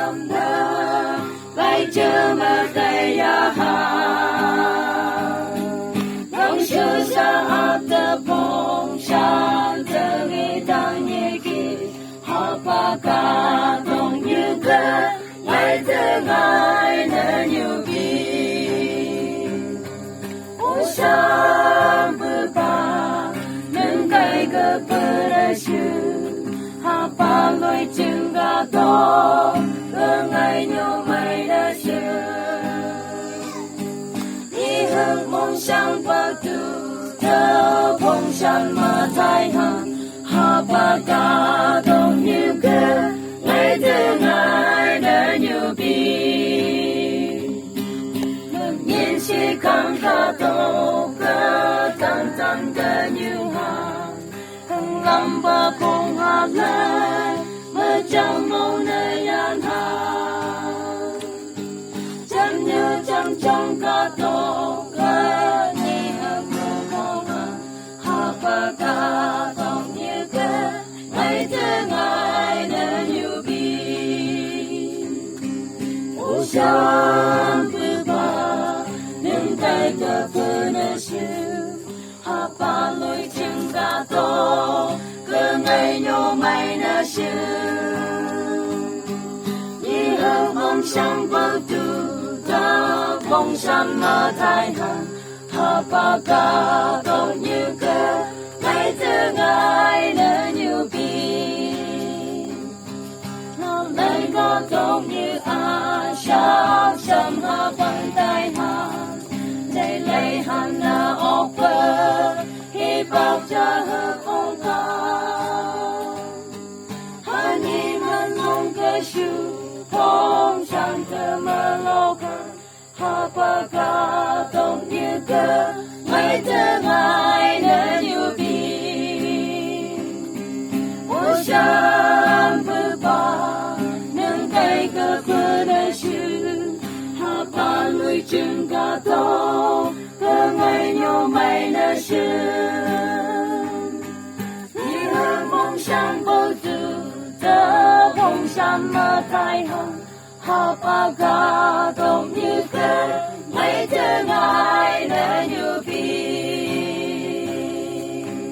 tâm thơ vai chưa mà tay ya ha không sư sa áp tơ phong san tơ nghi tăng nhẹ kỳ ha pa ca tông như cơ ngày tơ ngày nở như kỳ ô sam bơ ba nâng cây cơ bơ ra sư ha pa lôi chừng ga to cơ ngày nhau mày đã sư đi hướng mong sang ba tu thơ phong san mà thái hằng ha pa ca đông như cơ ngày thứ ngày đã như bi ngược nhiên chỉ càng ca tô cơ tan tan cơ như hà hằng lâm ba phong hà lên mơ trong mâu nơi an hà chân như chân trong ca tô cơ ni hằng cơ phong hà pa ca đông như cơ ngày thứ ngày đã như bi ô sam bư ba nâng tay cơ phơ nơ sư ha pa lôi chừng ca tô cơ ngày nhô mày nơ sư đi hướng mong sang bao tu ta phong san mà thái hằng ha pa ca đông như cơ ngày thứ ngày nở như bi nó lấy ca đông như a sa sam ha bằng tay hằng để lấy hằng na ốc bơ hi bọc cha hơ phong ca hà ni man mong cơ sư phong san cơ mơ lô ca ha pa ca đông như cơ ngày thứ ngày nở như bi ô sam bơ ba nâng tay cơ phơ nơ sư ha pa lôi chừng ca tô cơ ngày nhô mày nơ sư đi hướng mong sang bao tu tơ phong san mà thái hằng ha pa ca